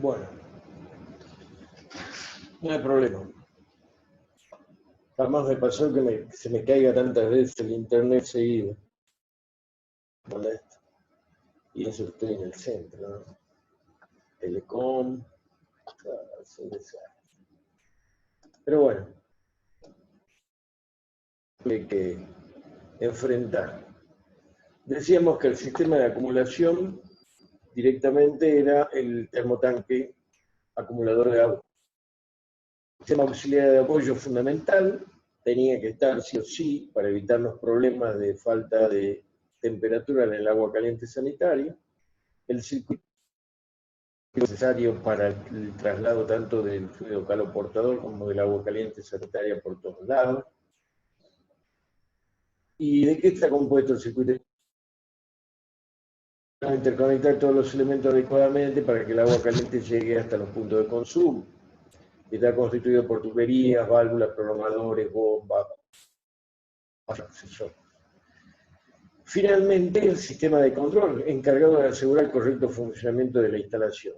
Bueno, no hay problema. Jamás me pasó que se me caiga tantas veces el internet seguido. Molesto. Y eso estoy en el centro, ¿no? Telecom. Es un desastre. Pero bueno, hay que enfrentar. Decíamos que el sistema de acumulación directamente era el termotanque acumulador de agua. El sistema auxiliar de apoyo fundamental tenía que estar sí o sí para evitar los problemas de falta de temperatura en el agua caliente sanitaria. El circuito necesario para el traslado tanto del fluido caloportador como del agua caliente sanitaria por todos lados. ¿Y de qué está compuesto el circuito? Interconectar todos los elementos adecuadamente para que el agua caliente llegue hasta los puntos de consumo. Está constituido por tuberías, válvulas, programadores, bombas, accesorios. Finalmente, el sistema de control, encargado de asegurar el correcto funcionamiento de la instalación.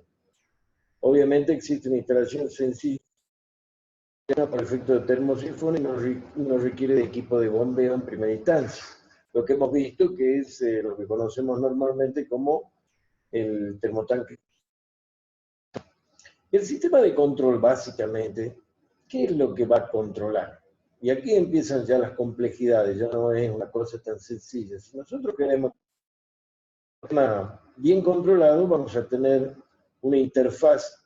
Obviamente existe una instalación sencilla para efecto de termosifón y no requiere de equipo de bombeo en primera instancia. Lo que hemos visto que es lo que conocemos normalmente como el termotanque. El sistema de control, básicamente, ¿qué es lo que va a controlar? Y aquí empiezan ya las complejidades, ya no es una cosa tan sencilla. Si nosotros queremos un sistema bien controlado, vamos a tener una interfaz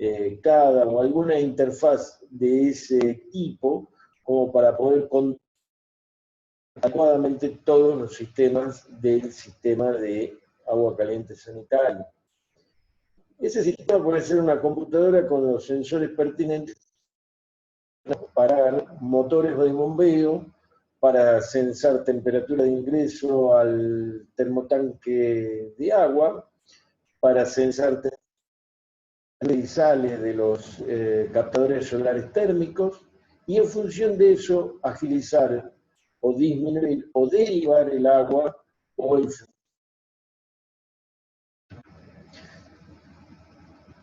o alguna interfaz de ese tipo, como para poder controlar adecuadamente todos los sistemas del sistema de agua caliente sanitario. Ese sistema puede ser una computadora con los sensores pertinentes para motores de bombeo, para sensar temperatura de ingreso al termotanque de agua, para sensar y sale de los captadores solares térmicos, y en función de eso agilizar o disminuir o derivar el agua o el fluido.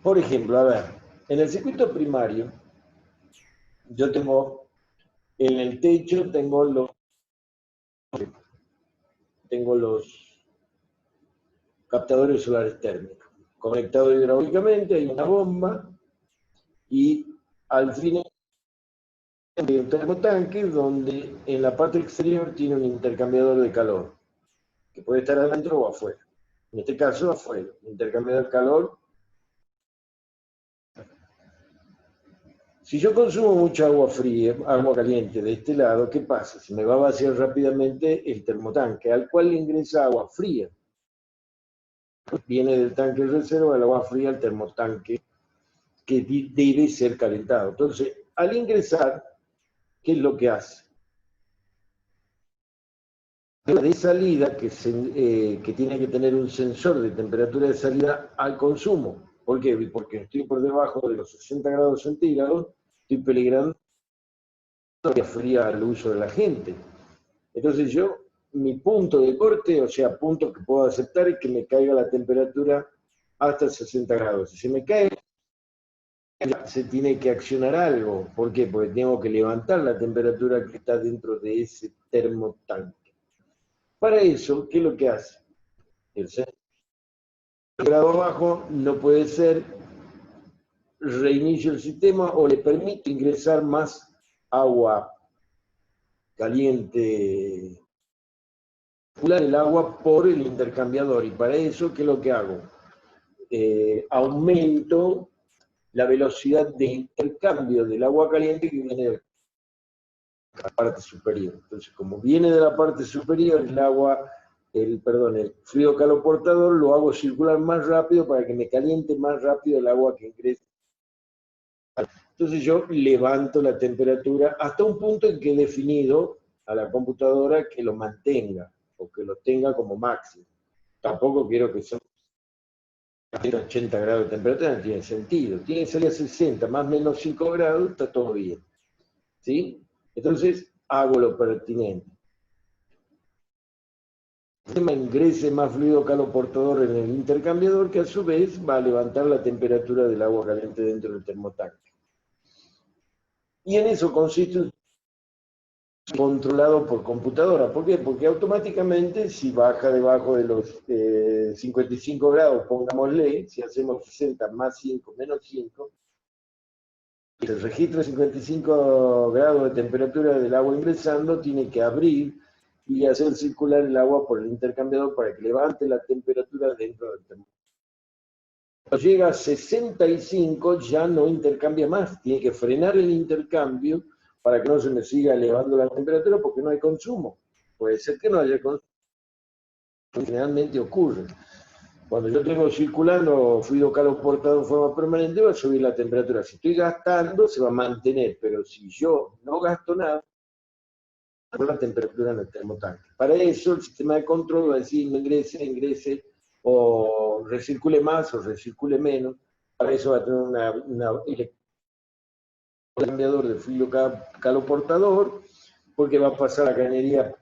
Por ejemplo, a ver, en el circuito primario, yo tengo en el techo, tengo los captadores solares térmicos. Conectado hidráulicamente, hay una bomba y al final hay un termotanque donde en la parte exterior tiene un intercambiador de calor, que puede estar adentro o afuera. En este caso, afuera. Intercambiador de calor. Si yo consumo mucha agua fría, agua caliente de este lado, ¿qué pasa? Se me va a vaciar rápidamente el termotanque, al cual le ingresa agua fría. Viene del tanque de reserva el agua fría al termotanque que debe ser calentado. Entonces, al ingresar, ¿qué es lo que hace? De salida, que tiene que tener un sensor de temperatura de salida al consumo. ¿Por qué? Porque estoy por debajo de los 60 grados centígrados, estoy peligrando que fría el uso de la gente. Entonces mi punto de corte, o sea, punto que puedo aceptar, es que me caiga la temperatura hasta 60 grados. Si se me cae, se tiene que accionar algo. ¿Por qué? Porque tengo que levantar la temperatura que está dentro de ese termotanque. Para eso, ¿qué es lo que hace? El grado abajo no puede ser, reinicio el sistema o le permito ingresar más agua caliente, el agua por el intercambiador. Y para eso, ¿qué es lo que hago? Aumento la velocidad de intercambio del agua caliente que viene de la parte superior. Entonces, como viene de la parte superior, el fluido caloportador lo hago circular más rápido para que me caliente más rápido el agua que ingresa. Entonces yo levanto la temperatura hasta un punto en que he definido a la computadora que lo mantenga o que lo tenga como máximo. Tampoco quiero que sea 80 grados de temperatura, no tiene sentido. Tiene que salir a 60, más o menos 5 grados, está todo bien. ¿Sí? Entonces hago lo pertinente. sistema ingrese más fluido caloportador en el intercambiador, que a su vez va a levantar la temperatura del agua caliente dentro del termotanque. Y en eso consiste un controlado por computadora. ¿Por qué? Porque automáticamente, si baja debajo de los 55 grados, pongámosle, si hacemos 60 más 5 menos 5, el registro de 55 grados de temperatura del agua ingresando tiene que abrir y hacer circular el agua por el intercambiador para que levante la temperatura dentro del termotanque. Cuando llega a 65 ya no intercambia más, tiene que frenar el intercambio para que no se me siga elevando la temperatura porque no hay consumo. Puede ser que no haya consumo, generalmente ocurre. Cuando yo tengo circulando fluido caloportado en forma permanente, va a subir la temperatura. Si estoy gastando, se va a mantener, pero si yo no gasto nada, la temperatura en el termotanque. Para eso, el sistema de control va a decir ingrese, o recircule más o recircule menos. Para eso va a tener un cambiador de fluido caloportador, porque va a pasar la cañería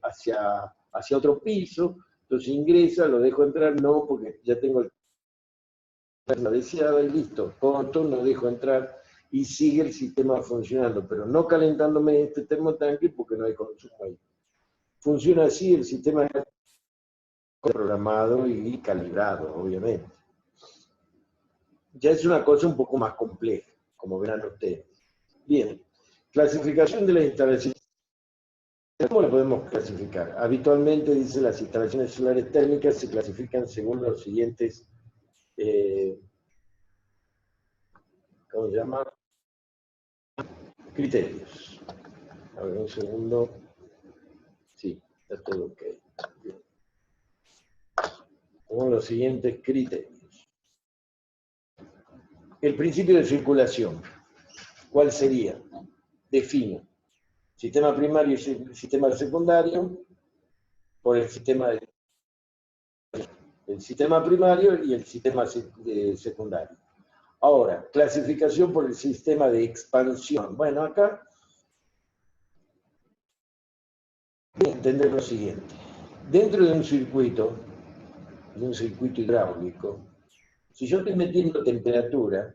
hacia otro piso. Entonces ingresa, lo dejo entrar, no, porque ya tengo la deseada y listo, corto, no dejo entrar y sigue el sistema funcionando, pero no calentándome este termotanque porque no hay consumo ahí. Funciona así el sistema programado y calibrado, obviamente. Ya es una cosa un poco más compleja, como verán ustedes. Bien, clasificación de las instalaciones. ¿Cómo la podemos clasificar? Habitualmente, dice, las instalaciones solares térmicas se clasifican según los siguientes, ¿cómo se llama? Criterios. A ver, un segundo. Sí, está todo ok. Bien. Según los siguientes criterios. El principio de circulación. ¿Cuál sería? Defino sistema primario y sistema secundario por el sistema primario y el sistema secundario. Ahora, clasificación por el sistema de expansión. Bueno, acá hay que entender lo siguiente. Dentro de un circuito hidráulico, si yo estoy metiendo temperatura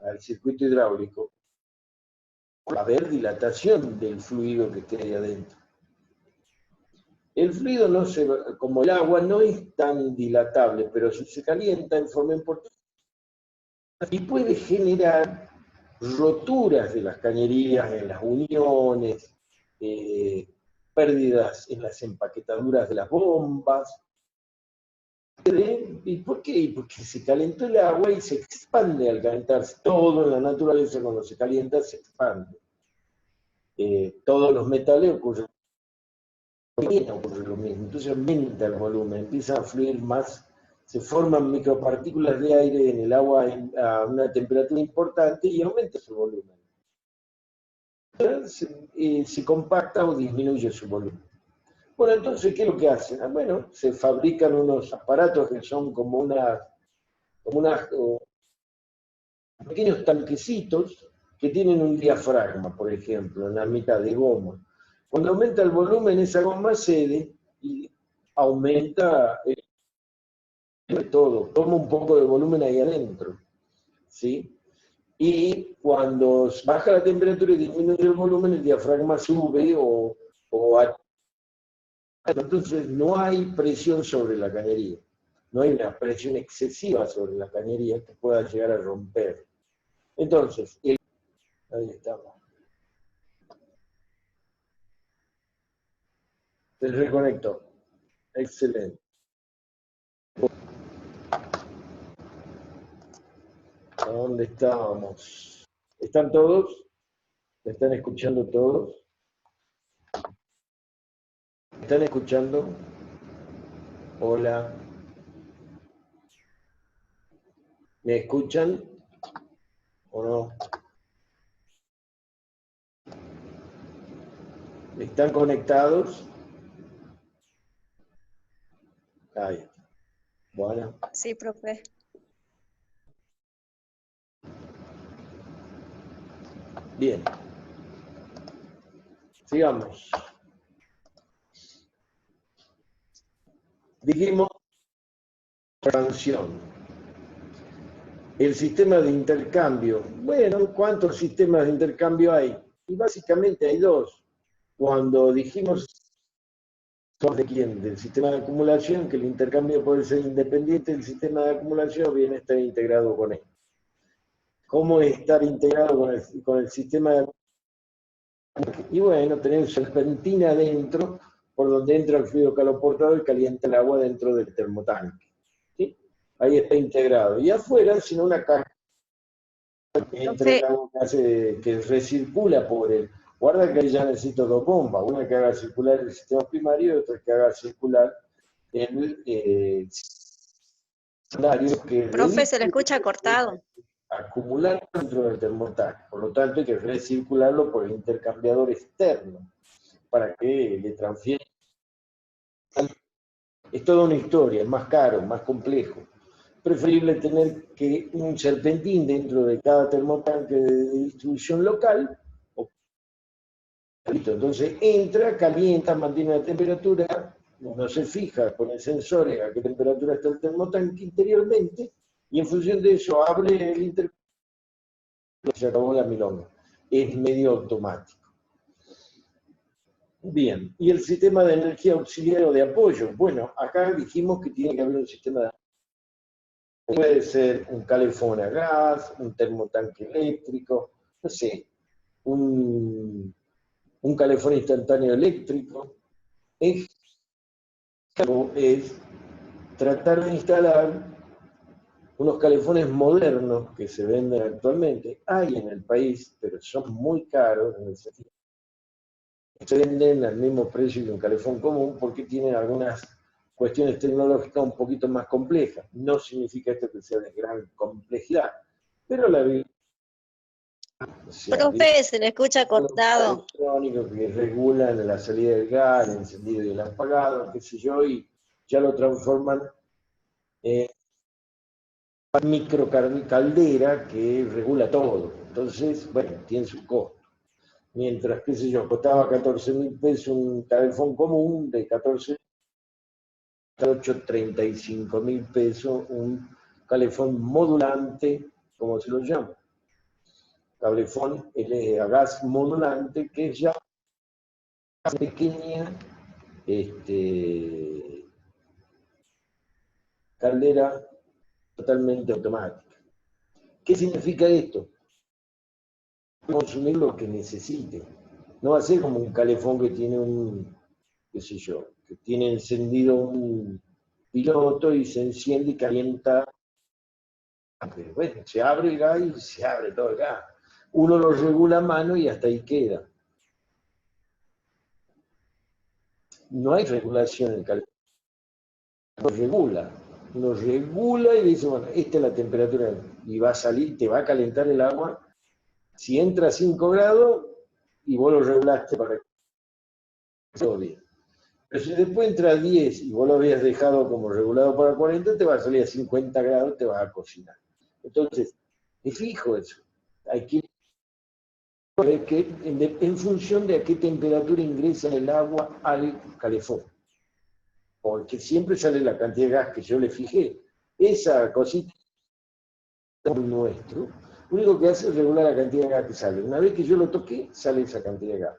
al circuito hidráulico, va a haber dilatación del fluido que esté ahí adentro. El fluido, no se, como el agua, no es tan dilatable, pero si se calienta en forma importante, y puede generar roturas de las cañerías, en las uniones, pérdidas en las empaquetaduras de las bombas. ¿Y por qué? Porque se calentó el agua y se expande al calentarse. Todo en la naturaleza, cuando se calienta, se expande. Todos los metales ocurre lo mismo. Entonces aumenta el volumen, empieza a fluir más, se forman micropartículas de aire en el agua a una temperatura importante y aumenta su volumen. Se compacta o disminuye su volumen. Bueno, entonces, ¿qué es lo que hacen? Bueno, se fabrican unos aparatos que son como unas pequeños tanquecitos que tienen un diafragma, por ejemplo, en la mitad de goma. Cuando aumenta el volumen, esa goma cede y aumenta todo, toma un poco de volumen ahí adentro, ¿sí? Y cuando baja la temperatura y disminuye el volumen, el diafragma sube entonces no hay presión sobre la cañería, no hay una presión excesiva sobre la cañería que pueda llegar a romper. Entonces, ahí estamos. Se reconectó. Excelente. ¿A dónde estábamos? ¿Están todos? ¿Me están escuchando todos? ¿Me están escuchando? Hola. ¿Me escuchan o no? ¿Están conectados? Ahí está. Bueno. Sí, profe. Bien. Sigamos. Dijimos expansión. El sistema de intercambio. Bueno, ¿cuántos sistemas de intercambio hay? Y básicamente hay dos. Cuando dijimos ¿de quién? Del sistema de acumulación, que el intercambio puede ser independiente del sistema de acumulación, viene a estar integrado con él. ¿Cómo estar integrado con el sistema de acumulación? Y bueno, tener serpentina adentro, por donde entra el fluido caloportador y calienta el agua dentro del termotanque. ¿Sí? Ahí está integrado. Y afuera, sino una caja que entra el agua que recircula por él. Guarda que ya necesito dos bombas, una que haga circular el sistema primario y otra que haga circular el secundario que Profe, se le escucha cortado. Acumular dentro del termotanque. Por lo tanto, hay que recircularlo por el intercambiador externo para que le transfiera. Es toda una historia, es más caro, más complejo. Preferible tener que un serpentín dentro de cada termotanque de distribución local. Entonces entra, calienta, mantiene la temperatura, uno se fija con el sensor a qué temperatura está el termotanque interiormente y en función de eso abre el intercambio y se acabó la milonga. Es medio automático. Bien, y el sistema de energía auxiliar o de apoyo. Bueno, acá dijimos que tiene que haber un sistema de apoyo. Puede ser un calefón a gas, un termotanque eléctrico, no sé, un calefón instantáneo eléctrico. Es tratar de instalar unos calefones modernos que se venden actualmente. Hay en el país, pero son muy caros en el sentido que se venden al mismo precio que un calefón común porque tienen algunas cuestiones tecnológicas un poquito más complejas. No significa esto que sea de gran complejidad, pero la vida. Profe, se le escucha cortado. Electrónicos que regulan la salida del gas, el encendido y el apagado, qué sé yo, y ya lo transforman en una microcaldera que regula todo. Entonces, bueno, tiene su costo. Mientras, qué sé yo, costaba 14.000 pesos un calefón común de 14, 8, 35.000 pesos un calefón modulante, como se lo llama. Calefón a gas modulante, que es ya una pequeña caldera totalmente automática. ¿Qué significa esto? Consumir lo que necesite. No va a ser como un calefón que tiene qué sé yo, que tiene encendido un piloto y se enciende y calienta. Pero bueno, se abre el gas y se abre todo el gas. Uno lo regula a mano y hasta ahí queda. No hay regulación en el calefón. Lo regula y dice, bueno, esta es la temperatura y va a salir, te va a calentar el agua. Si entra a 5 grados y vos lo regulaste para que todo bien. Pero si después entra a 10 y vos lo habías dejado como regulado para 40, te va a salir a 50 grados, te vas a cocinar. Entonces, es fijo eso. Hay que ver que en función de a qué temperatura ingresa el agua al calefón. Porque siempre sale la cantidad de gas que yo le fijé. Esa cosita nuestro, lo único que hace es regular la cantidad de gas que sale. Una vez que yo lo toqué, sale esa cantidad de gas.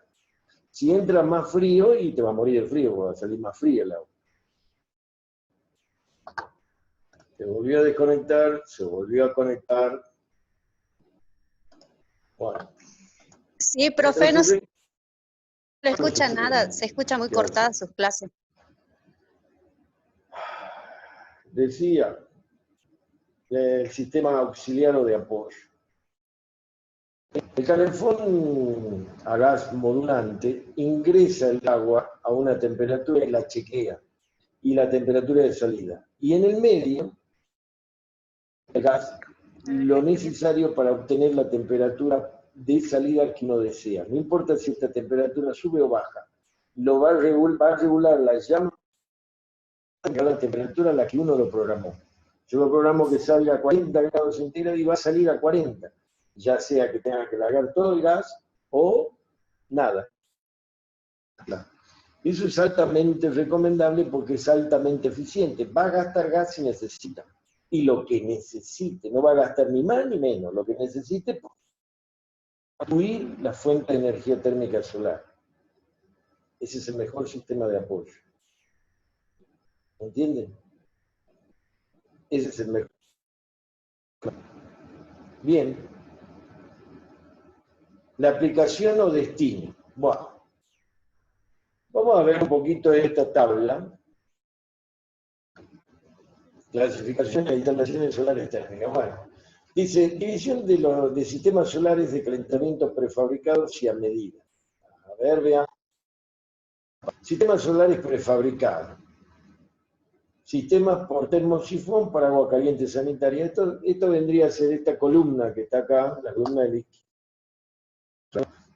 Si entra más frío, y te va a morir de frío, va a salir más fría el agua. Se volvió a desconectar, se volvió a conectar. Bueno. Sí, profe, no se le escucha nada, se escucha muy cortada sus clases. Decía, el sistema auxiliar o de apoyo. El calefón a gas modulante ingresa el agua a una temperatura y la chequea, y la temperatura de salida. Y en el medio, el gas, lo necesario para obtener la temperatura de salida que uno desea. No importa si esta temperatura sube o baja, lo va a regular la llama a la temperatura a la que uno lo programó. Yo lo programo que salga a 40 grados centígrados y va a salir a 40, ya sea que tenga que largar todo el gas o nada. Eso es altamente recomendable porque es altamente eficiente. Va a gastar gas si necesita. Y lo que necesite, no va a gastar ni más ni menos, lo que necesite para construir la fuente de energía térmica solar. Ese es el mejor sistema de apoyo. ¿Entienden? Ese es el mejor. Bien. La aplicación o destino. Bueno, vamos a ver un poquito de esta tabla. Clasificación de instalaciones solares térmicas. Bueno, dice, división de sistemas solares de calentamiento prefabricados y a medida. A ver, vean. Sistemas solares prefabricados. Sistemas por termosifón para agua caliente sanitaria. Esto vendría a ser esta columna que está acá, la columna de la izquierda.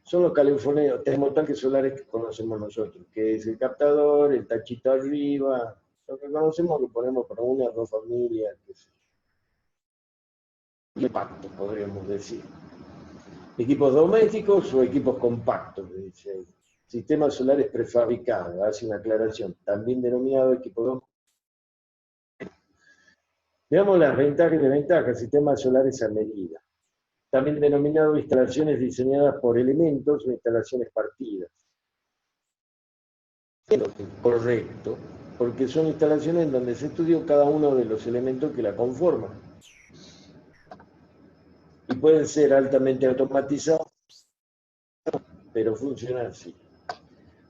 Son los californianos, termotanques solares que conocemos nosotros, que es el captador, el tachito arriba, lo que conocemos que ponemos para una o dos familias, que es impacto, podríamos decir. Equipos domésticos o equipos compactos, dice ahí. Sistemas solares prefabricados, hace una aclaración, también denominado equipo doméstico. Veamos las ventajas y desventajas, sistemas solares a medida. También denominado instalaciones diseñadas por elementos o instalaciones partidas. Correcto, porque son instalaciones en donde se estudió cada uno de los elementos que la conforman. Y pueden ser altamente automatizados, pero funcionan así.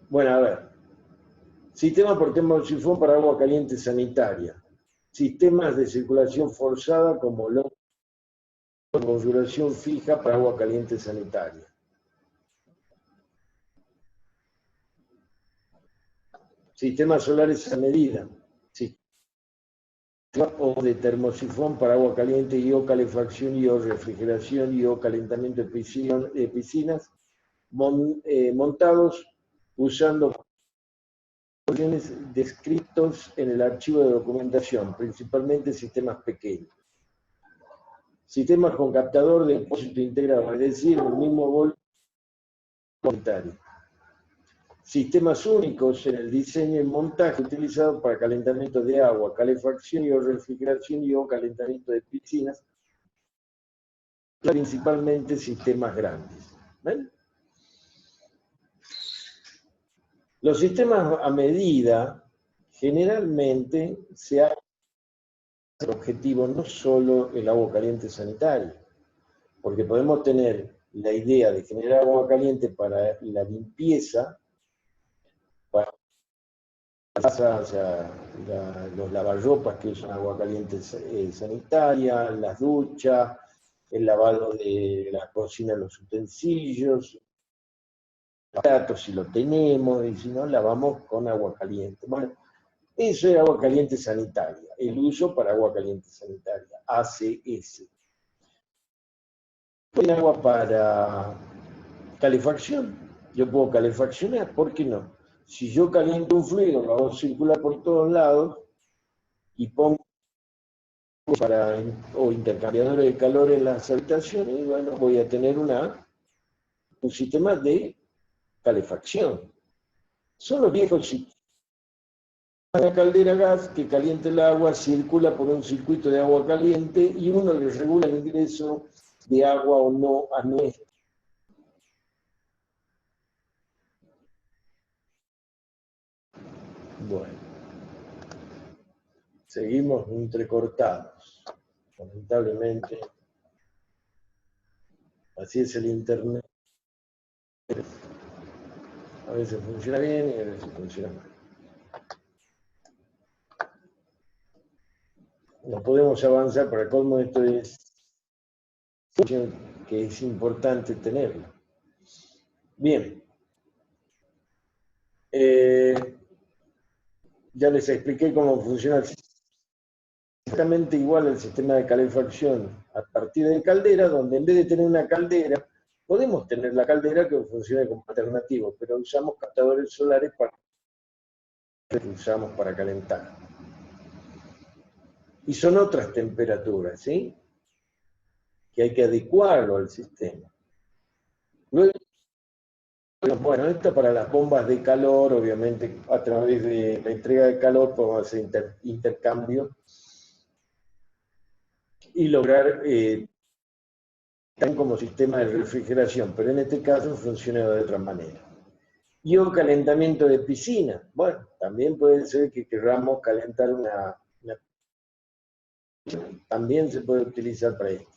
Bueno, a ver. Sistema por termosifón para agua caliente sanitaria. Sistemas de circulación forzada como la configuración fija para agua caliente sanitaria. Sistemas solares a medida. Sistema de termosifón para agua caliente y o calefacción y o refrigeración y o calentamiento de piscinas montados usando descritos en el archivo de documentación, principalmente sistemas pequeños. Sistemas con captador de depósito integrado, es decir, el mismo volumen monetario. Sistemas únicos en el diseño y montaje utilizados para calentamiento de agua, calefacción y o refrigeración y o calentamiento de piscinas, principalmente sistemas grandes. ¿Ven? Los sistemas a medida generalmente se hacen el objetivo no solo el agua caliente sanitaria, porque podemos tener la idea de generar agua caliente para la limpieza, para o sea, los lavarropas que usan agua caliente sanitaria, las duchas, el lavado de la cocina, los utensilios, los platos si lo tenemos, y si no, lavamos con agua caliente. Bueno, eso es agua caliente sanitaria, el uso para agua caliente sanitaria, ACS. ¿Tiene agua para calefacción? Yo puedo calefaccionar, ¿por qué no? Si yo caliento un fluido, lo hago circular por todos lados y pongo o intercambiadores de calor en las habitaciones, y bueno, voy a tener un sistema de calefacción. Son los viejos sistemas. Una caldera a gas que calienta el agua, circula por un circuito de agua caliente y uno le regula el ingreso de agua o no a nuestro. Bueno, seguimos entrecortados, lamentablemente. Así es el internet. A veces funciona bien y a veces funciona mal. No podemos avanzar, para el colmo esto es que es importante tenerlo. Bien. Ya les expliqué cómo funciona el sistema. Exactamente igual al sistema de calefacción a partir de caldera, donde en vez de tener una caldera, podemos tener la caldera que funcione como alternativo, pero usamos captadores solares que usamos para calentar. Y son otras temperaturas, ¿sí? Que hay que adecuarlo al sistema. Luego, Bueno, esto para las bombas de calor, obviamente a través de la entrega de calor podemos hacer intercambio y lograr también como sistema de refrigeración, pero en este caso funciona de otra manera. Y o calentamiento de piscina. Bueno, también puede ser que queramos calentar una también se puede utilizar para esto.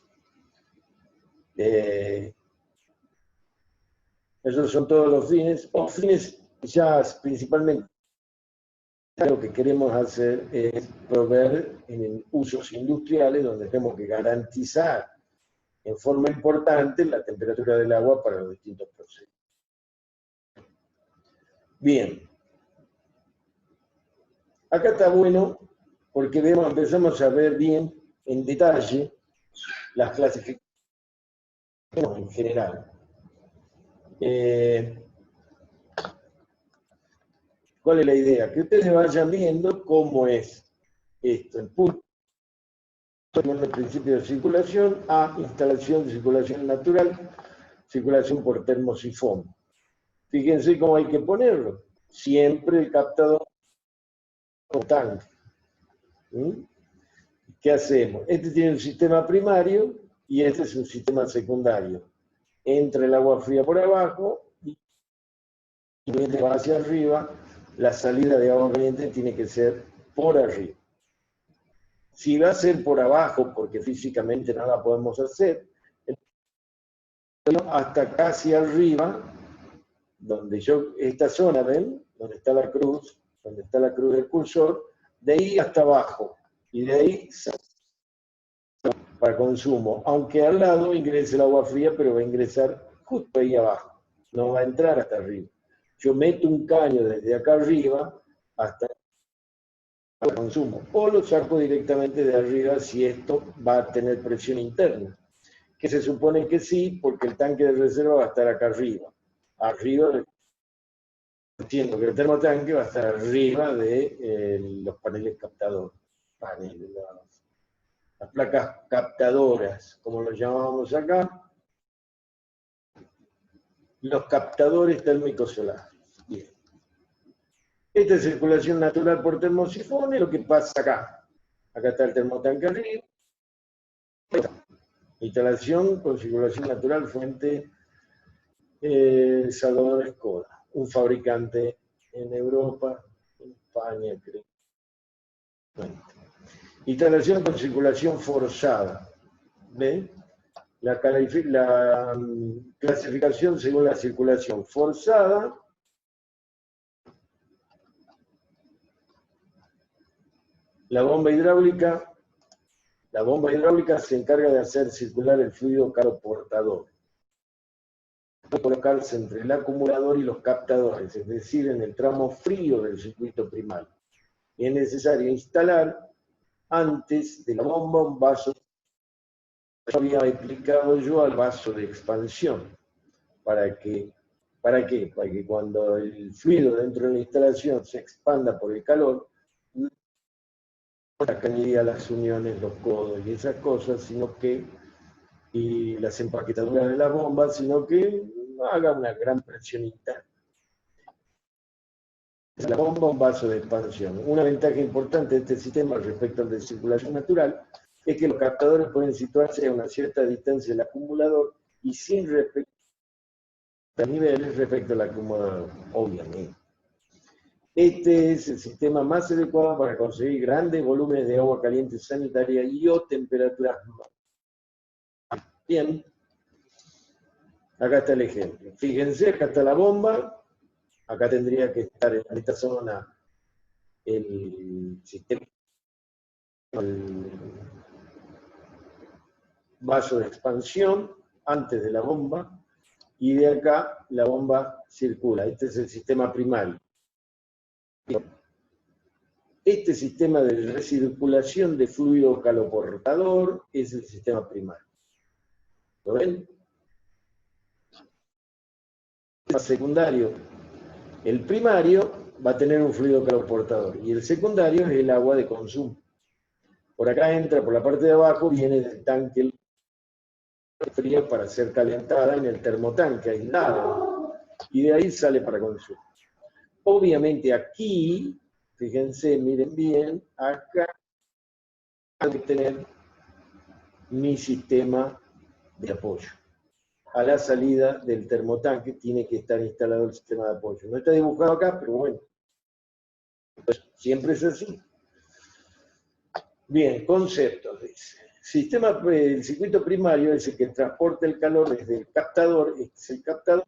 Esos son todos los fines, o fines ya principalmente lo que queremos hacer es proveer en usos industriales donde tenemos que garantizar en forma importante la temperatura del agua para los distintos procesos. Bien. Acá está bueno porque empezamos a ver bien en detalle las clasificaciones en general. ¿Cuál es la idea? Que ustedes vayan viendo cómo es esto. El punto del principio de circulación a instalación de circulación natural, circulación por termosifón. Fíjense cómo hay que ponerlo. Siempre el captador o tanque. ¿Qué hacemos? Este tiene un sistema primario y este es un sistema secundario. Entra el agua fría por abajo y va hacia arriba. La salida de agua caliente tiene que ser por arriba. Si va a ser por abajo, porque físicamente no la podemos hacer, hasta casi arriba, donde esta zona, ¿ven? Donde está la cruz del cursor, de ahí hasta abajo, y de ahí para consumo, aunque al lado ingrese el agua fría, pero va a ingresar justo ahí abajo, no va a entrar hasta arriba. Yo meto un caño desde acá arriba hasta el consumo, o lo saco directamente de arriba si esto va a tener presión interna, que se supone que sí, porque el tanque de reserva va a estar acá arriba, entiendo que el termotanque va a estar arriba de los paneles captadores, las placas captadoras, como lo llamábamos acá, los captadores térmicos solares. Bien. Esta es circulación natural por termosifón, es lo que pasa acá. Acá está el termotanque arriba. Instalación con circulación natural, fuente Salvador Escoda, un fabricante en Europa, en España, creo. Instalación con circulación forzada. ¿Ven? La clasificación según la circulación forzada. La bomba hidráulica se encarga de hacer circular el fluido caloportador. Puede colocarse entre el acumulador y los captadores, es decir, en el tramo frío del circuito primario. Y es necesario instalar antes de la bomba un vaso, había explicado yo, al vaso de expansión. ¿Para qué? Para que cuando el fluido dentro de la instalación se expanda por el calor, no cañería las uniones, los codos y esas cosas, y las empaquetaduras de las bombas, sino que haga una gran presión interna. La bomba, un vaso de expansión. Una ventaja importante de este sistema respecto al de circulación natural es que los captadores pueden situarse a una cierta distancia del acumulador y sin respecto a niveles respecto al acumulador, obviamente. Este es el sistema más adecuado para conseguir grandes volúmenes de agua caliente sanitaria y o temperaturas más. Bien, acá está el ejemplo. Fíjense, acá está la bomba. Acá tendría que estar en esta zona el sistema, el vaso de expansión antes de la bomba, y de acá la bomba circula. Este es el sistema primario. Este sistema de recirculación de fluido caloportador es el sistema primario. ¿Lo ven? El secundario. El primario va a tener un fluido caloportador y el secundario es el agua de consumo. Por acá entra, por la parte de abajo, viene del tanque frío para ser calentada en el termotanque aislado. y de ahí sale para consumo. Obviamente aquí, fíjense, miren bien, acá hay que tener mi sistema de apoyo. A la salida del termotanque tiene que estar instalado el sistema de apoyo. No está dibujado acá, pero bueno, pues siempre es así. Bien, conceptos, dice. El circuito primario es el que transporta el calor desde el captador, este es el captador,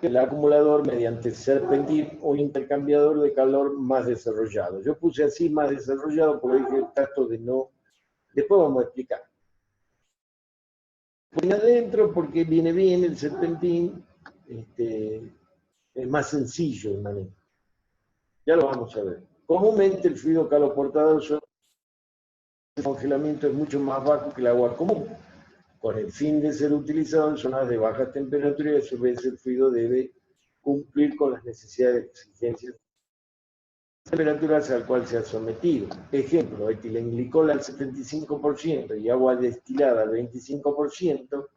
el acumulador mediante serpentín o intercambiador de calor más desarrollado. Yo puse así más desarrollado porque dije trato de no... Después vamos a explicar. Viene adentro porque viene bien el serpentín, es más sencillo el manejo. Ya lo vamos a ver. Comúnmente el fluido caloportador el congelamiento es mucho más bajo que el agua común, con el fin de ser utilizado en zonas de baja temperatura y a su vez el fluido debe cumplir con las necesidades de exigencias de temperaturas al cual se ha sometido. Ejemplo, etilenglicol al 75% y agua destilada al 25%.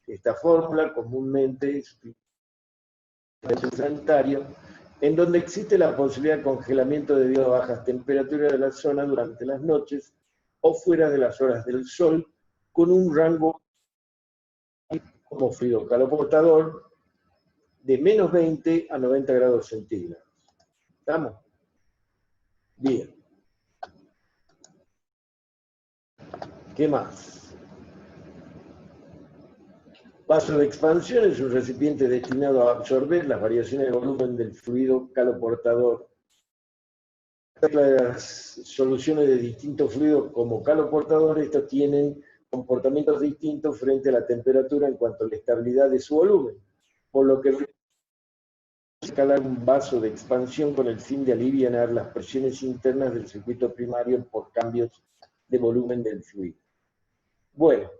Esta fórmula comúnmente es sanitario, en donde existe la posibilidad de congelamiento debido a bajas temperaturas de la zona durante las noches o fuera de las horas del sol, con un rango como fluido caloportador de menos 20 a 90 grados centígrados. ¿Estamos? Bien. ¿Qué más? Vaso de expansión es un recipiente destinado a absorber las variaciones de volumen del fluido caloportador. Las soluciones de distintos fluidos como caloportador, estos tienen comportamientos distintos frente a la temperatura en cuanto a la estabilidad de su volumen, por lo que escalar un vaso de expansión con el fin de aliviar las presiones internas del circuito primario por cambios de volumen del fluido. Bueno,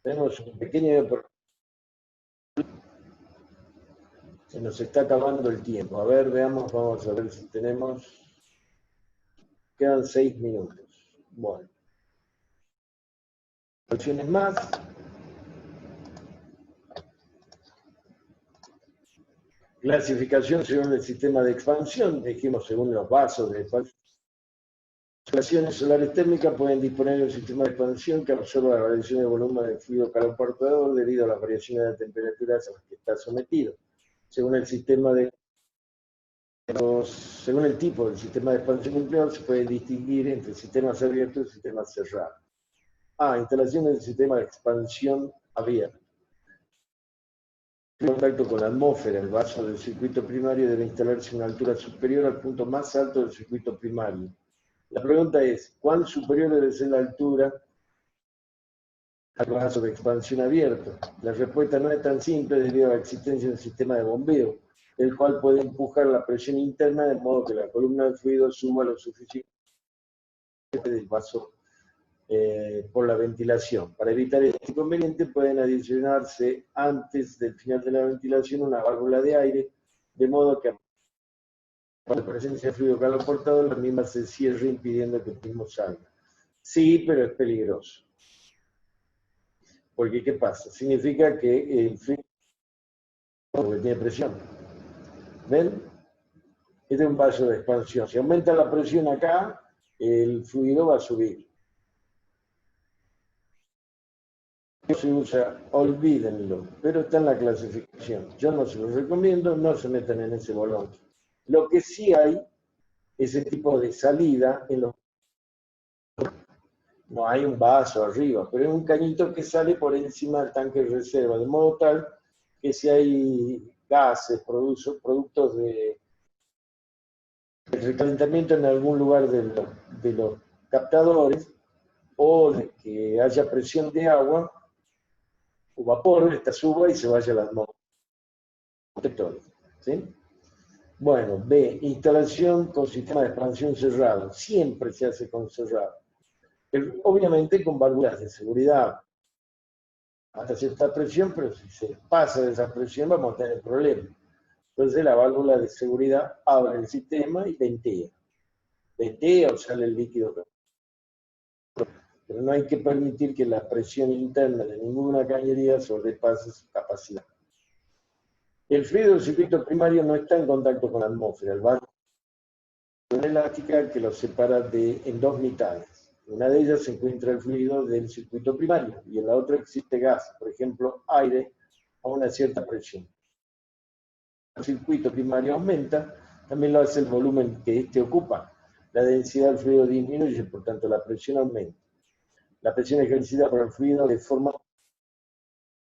tenemos un pequeño... Se nos está acabando el tiempo. A ver, veamos, vamos a ver si tenemos... Quedan 6 minutos. Bueno. Opciones más. Clasificación según el sistema de expansión, dijimos según los vasos de expansión. Las instalaciones solares térmicas pueden disponer de un sistema de expansión que absorba la variación de volumen del fluido caloportador debido a las variaciones de temperaturas a las que está sometido. Según el tipo del sistema de expansión empleado, se puede distinguir entre sistemas abiertos y sistemas cerrados. Instalación del sistema de expansión abierto. En contacto con la atmósfera, el vaso del circuito primario debe instalarse a una altura superior al punto más alto del circuito primario. La pregunta es, ¿cuán superior debe ser la altura al vaso de expansión abierto? La respuesta no es tan simple debido a la existencia de un sistema de bombeo, el cual puede empujar la presión interna de modo que la columna de fluido suba lo suficiente del vaso por la ventilación. Para evitar este inconveniente pueden adicionarse antes del final de la ventilación una válvula de aire, de modo que con la presencia de fluido caloportador la misma se cierre impidiendo que el mismo salga. Sí, pero es peligroso. Porque ¿qué pasa? Significa que el fluido tiene presión. ¿Ven? Este es un vaso de expansión. Si aumenta la presión acá, el fluido va a subir. Se usa, olvídenlo, pero está en la clasificación. Yo no se los recomiendo, no se metan en ese bolón. Lo que sí hay, ese tipo de salida, no hay un vaso arriba, pero es un cañito que sale por encima del tanque de reserva, de modo tal que si hay gases, productos de recalentamiento en algún lugar de los captadores, o de que haya presión de agua, o vapor, esta suba y se vaya a la atmósfera. ¿Sí? Bueno, B, instalación con sistema de expansión cerrado. Siempre se hace con cerrado. Obviamente con válvulas de seguridad. Hasta cierta presión, pero si se pasa de esa presión vamos a tener problemas. Entonces la válvula de seguridad abre el sistema y ventea. vetea o sale el líquido. Pero no hay que permitir que la presión interna de ninguna cañería sobrepase su capacidad. El fluido del circuito primario no está en contacto con la atmósfera. El vaso es una elástica que lo separa en dos mitades. En una de ellas se encuentra el fluido del circuito primario y en la otra existe gas, por ejemplo, aire a una cierta presión. El circuito primario aumenta, también lo hace el volumen que éste ocupa. La densidad del fluido disminuye, por tanto la presión aumenta. La presión ejercida por el fluido de forma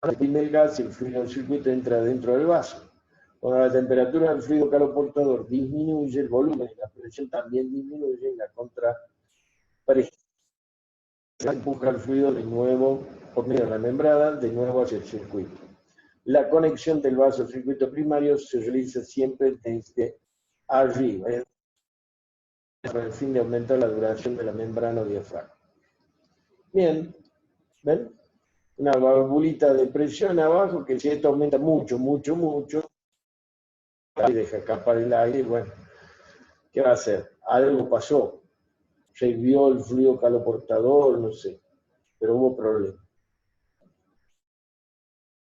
deprime el gas y el fluido del circuito entra dentro del vaso. Cuando la temperatura del fluido caloportador disminuye, el volumen y la presión también disminuyen, la contrapresión empuja el fluido de nuevo por medio de la membrana, de nuevo hacia el circuito. La conexión del vaso al circuito primario se realiza siempre desde arriba, con el fin de aumentar la duración de la membrana o diafragma. Bien, ¿ven? Una valvulita de presión abajo que si esto aumenta mucho, mucho, mucho, y deja escapar el aire, bueno, ¿qué va a hacer? Algo pasó, se vio el fluido caloportador, no sé, pero hubo problema.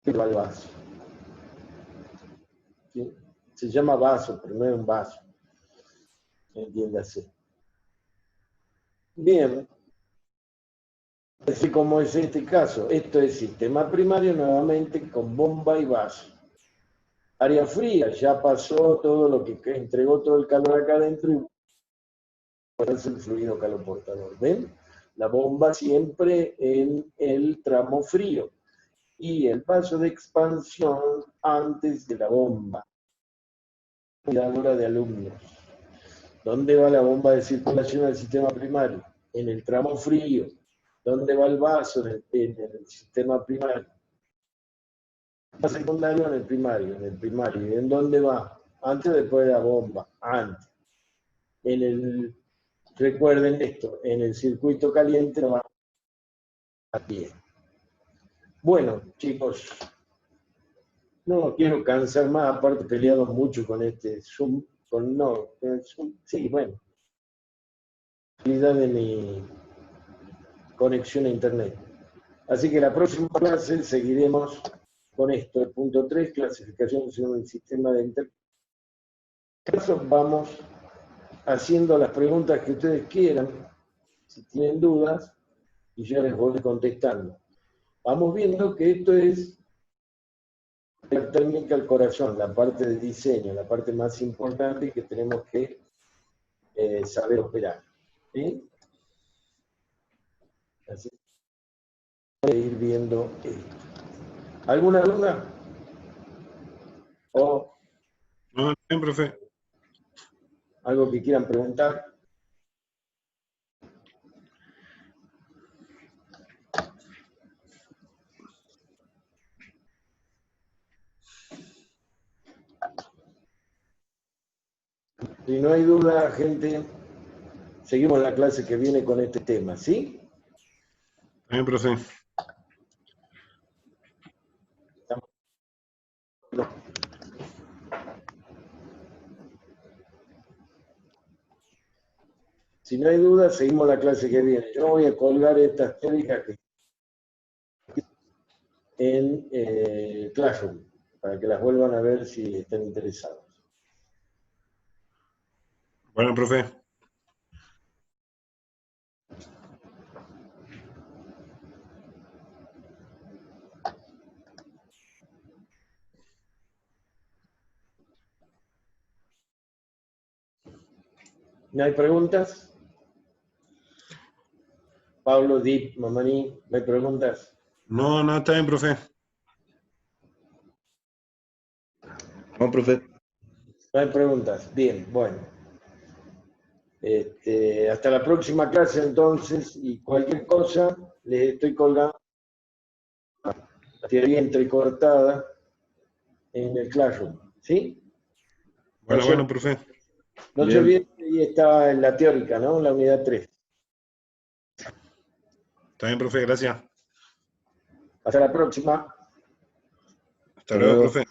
¿Qué va el vaso? ¿Sí? Se llama vaso, pero no es un vaso, entiéndase. Bien, así como es este caso, esto es sistema primario nuevamente con bomba y vaso. Área fría, ya pasó todo lo que entregó todo el calor acá adentro y es el fluido caloportador. ¿Ven? La bomba siempre en el tramo frío y el vaso de expansión antes de la bomba. Cuidadora de alumnos. ¿Dónde va la bomba de circulación al sistema primario? En el tramo frío. ¿Dónde va el vaso? En el sistema primario. ¿Va secundario o en el primario? En el primario. ¿Y en dónde va? Antes o después de la bomba. Antes. Recuerden esto, en el circuito caliente no va a pie. Bueno, chicos, no quiero cansar más, aparte peleado mucho con este Zoom, con el Zoom, sí, bueno, calidad de mi conexión a internet. Así que la próxima clase seguiremos con esto, el punto 3, clasificación según el sistema de internet. En este caso vamos haciendo las preguntas que ustedes quieran, si tienen dudas, y yo les voy contestando. Vamos viendo que esto es la técnica al corazón, la parte de diseño, la parte más importante que tenemos que saber operar. ¿Sí? Así que voy a ir viendo esto. ¿Alguna duda? ¿O no, bien, profe. algo que quieran preguntar? Si no hay duda, gente, seguimos la clase que viene con este tema, ¿sí? Bien, profe. No. Si no hay duda, seguimos la clase que viene. Yo voy a colgar estas teóricas en Classroom, para que las vuelvan a ver si están interesados. Bueno, profe. ¿No hay preguntas? Pablo, Dip, Mamani, ¿no hay preguntas? No, no, está bien, profe. No, profe. No hay preguntas. Bien, bueno. Hasta la próxima clase entonces, y cualquier cosa, les estoy colgando la teoría entrecortada en el Classroom, ¿sí? Bueno, bueno, profe. No se olviden que ahí está en la teórica, ¿no? La unidad 3. Está bien, profe, gracias. Hasta la próxima. Hasta luego, profe.